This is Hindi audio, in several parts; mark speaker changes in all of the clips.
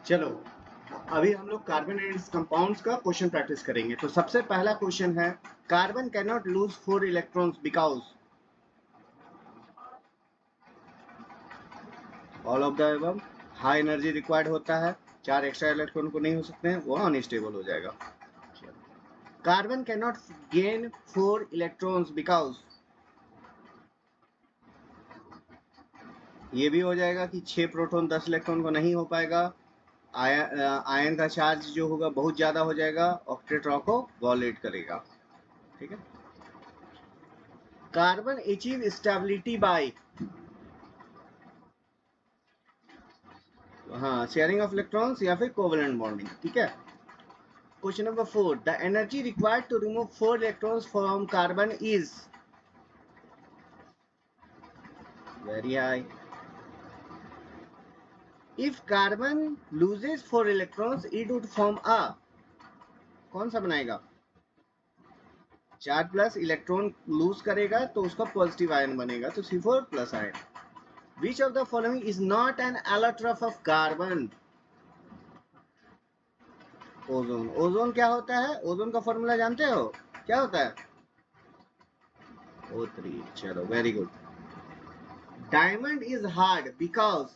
Speaker 1: चलो अभी हम लोग कार्बन एंड कंपाउंड्स का क्वेश्चन प्रैक्टिस करेंगे। तो सबसे पहला क्वेश्चन है, carbon can not lose 4 electrons because all of the above. High energy required होता है, 4 एक्स्ट्रा इलेक्ट्रॉन को नहीं हो सकते हैं, वो अनस्टेबल हो जाएगा। Carbon can not gain 4 electrons because, ये भी हो जाएगा कि 6 प्रोटॉन 10 इलेक्ट्रॉन को नहीं हो पाएगा। आयन का चार्ज जो होगा बहुत ज्यादा हो जाएगा, ऑक्टेट्रा को वॉलेट करेगा। ठीक है। कार्बन अचीव स्टेबिलिटी बाय, हाँ, शेयरिंग ऑफ इलेक्ट्रॉन्स या फिर कोवेलेंट बॉन्डिंग। ठीक है। Question number 4, the energy required to remove 4 electrons from carbon is very high. If carbon loses 4 electrons it would form a, कौन सा बनाएगा? 4 प्लस इलेक्ट्रॉन लूज करेगा तो उसका पॉजिटिव आयन बनेगा, तो C4 plus ion. Which of the following is not an allotrope of carbon? Ozone. Ozone क्या होता है? ओजोन का फॉर्मूला जानते हो क्या होता है? O3। चलो very good. Diamond is hard because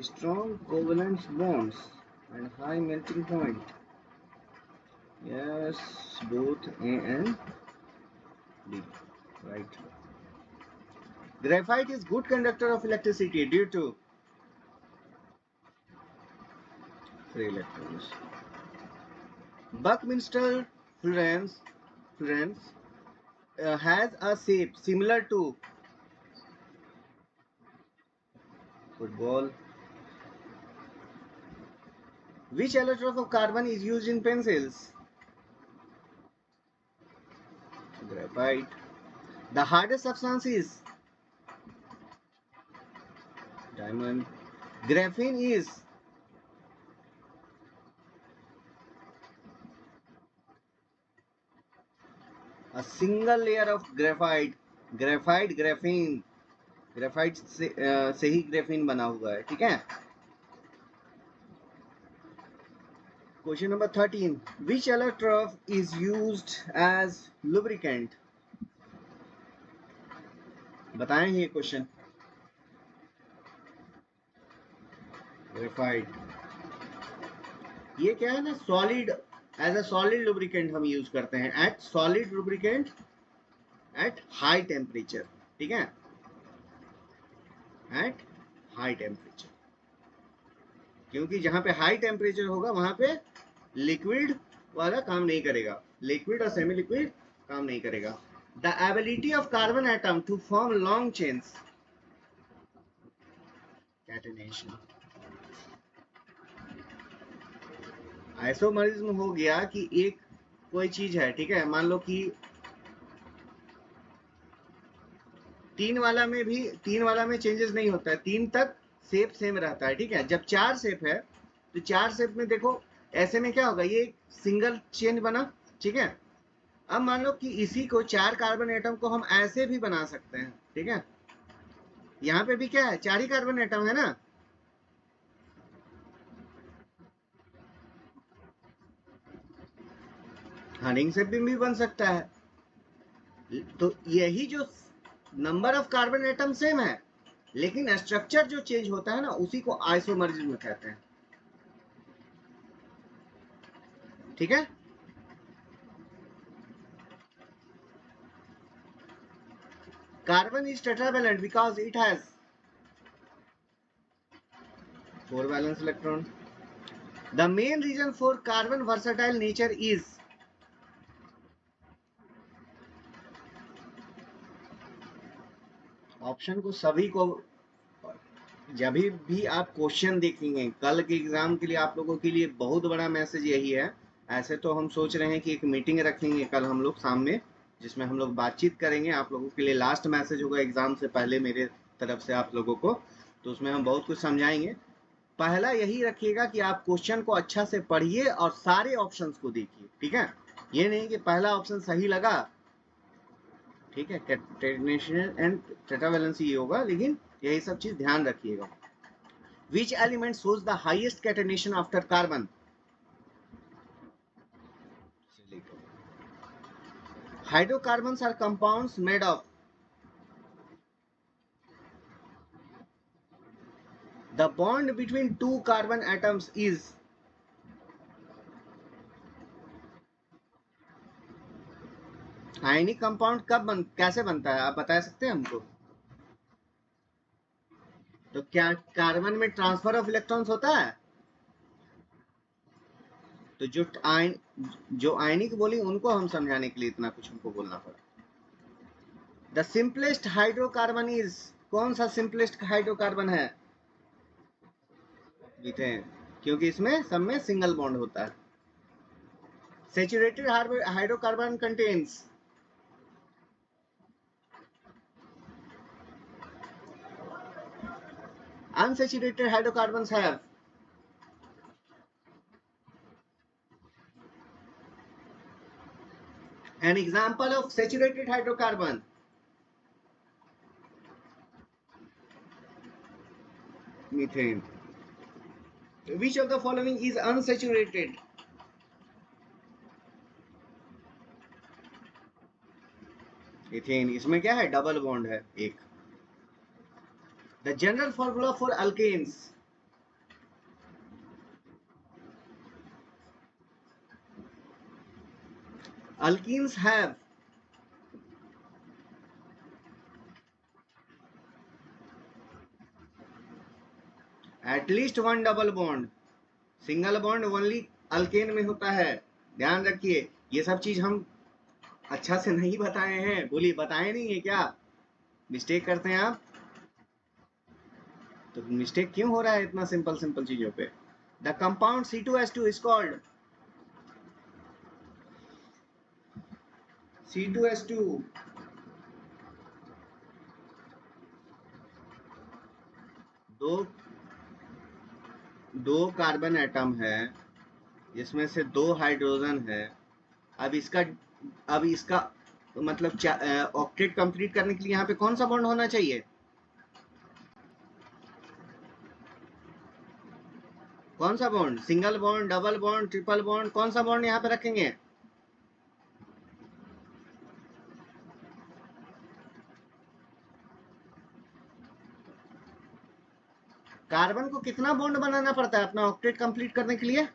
Speaker 1: strong covalent bonds and high melting point. Yes, both A and B. Right. Graphite is good conductor of electricity due to free electrons. Buckminster Furan's has a shape similar to football. Which allotrope of carbon is used in pencils? Graphite. The hardest substance is diamond. Graphene is a single layer of graphite. Graphite, graphene. Graphite से ही ग्रेफीन बना हुआ है। ठीक है। Question number 13, which allotrope is used as lubricant? बताएं ये क्वेश्चन। ग्रेफाइट। ये क्या है ना, solid, as a solid lubricant हम यूज करते हैं at solid lubricant at high temperature. ठीक है, एट हाई टेम्परेचर, क्योंकि जहां पे हाई टेम्परेचर होगा वहां पे लिक्विड वाला काम नहीं करेगा, लिक्विड और सेमी लिक्विड काम नहीं करेगा। The ability of carbon atom to form long chains, catenation. Isomerism हो गया कि एक कोई चीज है, ठीक है, मान लो कि 3 वाला में चेंजेस नहीं होता है, 3 तक शेप सेम रहता है। ठीक है। जब 4 शेप है तो 4 शेप में देखो ऐसे में क्या होगा, ये सिंगल चेन बना। ठीक है। अब मान लो कि इसी को 4 कार्बन एटम को हम ऐसे भी बना सकते हैं। ठीक है। यहाँ पे भी क्या है, 4 ही कार्बन एटम है ना, हनिंग से भी बन सकता है। तो यही जो number of carbon atom same है, लेकिन स्ट्रक्चर जो चेंज होता है ना, उसी को आइसोमरिज्म कहते हैं। ठीक है। Carbon is tetravalent because it has 4 valence electron. The main reason for carbon versatile nature is, option को सभी को, जब भी आप क्वेश्चन देखेंगे कल के एग्जाम के लिए, आप लोगों के लिए बहुत बड़ा मैसेज यही है। ऐसे तो हम सोच रहे हैं कि एक मीटिंग रखेंगे कल हम लोग सामने, जिसमें हम लोग बातचीत करेंगे। आप लोगों के लिए लास्ट मैसेज होगा एग्जाम से पहले मेरे तरफ से आप लोगों को, तो उसमें हम बहुत कुछ समझाएंगे। पहला यही रखिएगा कि आप क्वेश्चन को अच्छा से पढ़िए और सारे ऑप्शंस को देखिए। ठीक है। ये नहीं कि पहला ऑप्शन सही लगा ठीक है, कैटेनेशन एंड टेट्रावैलेंसी होगा, लेकिन यही सब चीज ध्यान रखिएगा। Which element shows the highest catenation after carbon? Hydrocarbons are compounds made of the bond between two carbon atoms is ionic compound कैसे बनता है, आप बता सकते हैं हमको? तो क्या कार्बन में ट्रांसफर ऑफ इलेक्ट्रॉन्स होता है? तो जो आयनिक बोली उनको हम समझाने के लिए इतना कुछ हमको बोलना पड़ा। द सिंपलेस्ट हाइड्रोकार्बन इज, कौन सा सिंपलेस्ट हाइड्रोकार्बन है? मीथेन, क्योंकि इसमें सब में सिंगल बॉन्ड होता है। Saturated hydrocarbon contains, unsaturated hydrocarbons have an example of saturated hydrocarbon. Methane. Which of the following is unsaturated? Ethene, इसमें क्या है, डबल बॉन्ड है एक। The general formula for alkenes, alkenes have at least one double bond, single bond only alkane में होता है, ध्यान रखिए। ये सब चीज हम अच्छा से नहीं बताए हैं, बोलिए बताए नहीं है क्या? मिस्टेक करते हैं आप, तो मिस्टेक क्यों हो रहा है इतना सिंपल सिंपल चीजों पे? The compound C2H2 is called C2H2। दो कार्बन एटम है, जिसमें से 2 हाइड्रोजन है। अब इसका मतलब ऑक्टेट कंप्लीट करने के लिए यहाँ पे कौन सा बॉन्ड होना चाहिए? कौन सा bond? Single bond, double bond, triple bond, कौन सा बॉन्ड यहाँ पे रखेंगे? कार्बन को कितना बॉन्ड बनाना पड़ता है अपना ऑक्टेट कंप्लीट करने के लिए?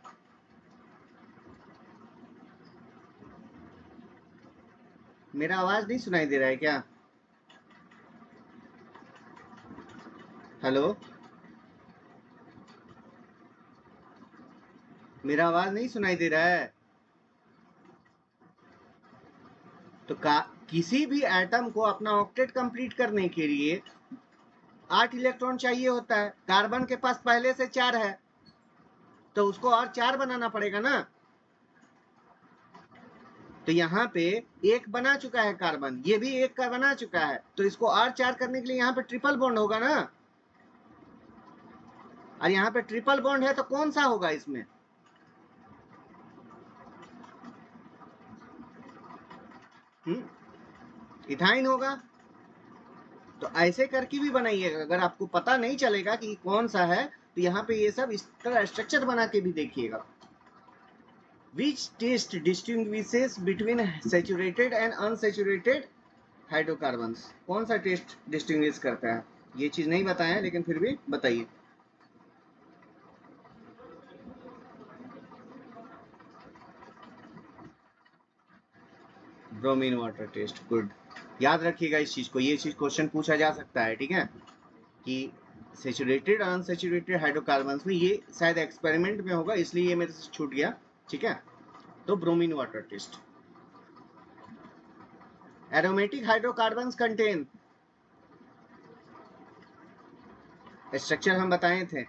Speaker 1: मेरा आवाज नहीं सुनाई दे रहा है क्या? हेलो, मेरा आवाज नहीं सुनाई दे रहा है? तो किसी भी एटम को अपना ऑक्टेट कंप्लीट करने के लिए 8 इलेक्ट्रॉन चाहिए होता है। कार्बन के पास पहले से 4 है, तो उसको और 4 बनाना पड़ेगा ना। तो यहाँ पे एक बना चुका है कार्बन, ये भी एक का बना चुका है, तो इसको और 4 करने के लिए यहाँ पे ट्रिपल बॉन्ड होगा ना। और यहाँ पे ट्रिपल बॉन्ड है तो कौन सा होगा इसमें? इथाइन होगा। तो ऐसे करके भी बनाइएगा, अगर आपको पता नहीं चलेगा कि कौन सा है, तो यहाँ पे ये सब इस तरह स्ट्रक्चर बना के भी देखिएगा। Which test distinguishes between saturated and unsaturated hydrocarbons? कौन सा टेस्ट डिस्टिंग्विश करता है? ये चीज नहीं बताया, लेकिन फिर भी बताइए। Bromine water test, good. याद रखिएगा इस चीज को, ये चीज क्वेश्चन पूछा जा सकता है, ठीक है, कि सेचुरेटेड और अनसेचुरेटेड हाइड्रोकार्बन्स में, ये शायद एक्सपेरिमेंट में होगा इसलिए ये मेरे से छूट गया, ठीक है। तो bromine water test. Aromatic hydrocarbons contain, structure हम बताए थे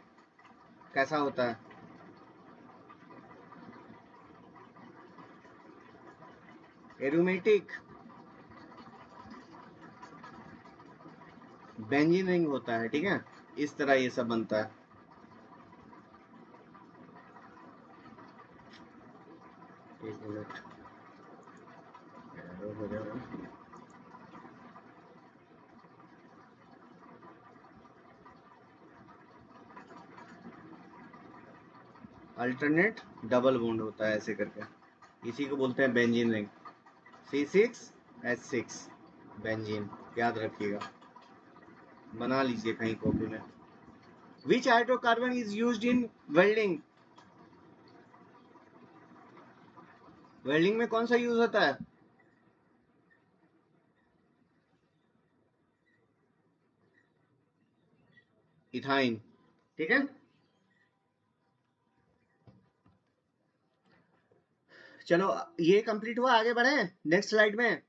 Speaker 1: कैसा होता है। एरोमेटिक बेंजीन रिंग होता है, ठीक है, इस तरह ये सब बनता है। एक मिनट, अल्टरनेट डबल बॉन्ड होता है ऐसे करके, इसी को बोलते हैं बेंजीन रिंग। C6H6 बेंजीन, याद रखिएगा, बना लीजिए कहीं कॉपी में। Which hydrocarbon is used in welding? Welding में कौन सा यूज होता है? इथाइन, ठीक है। चलो ये कंप्लीट हुआ, आगे बढ़े नेक्स्ट स्लाइड में।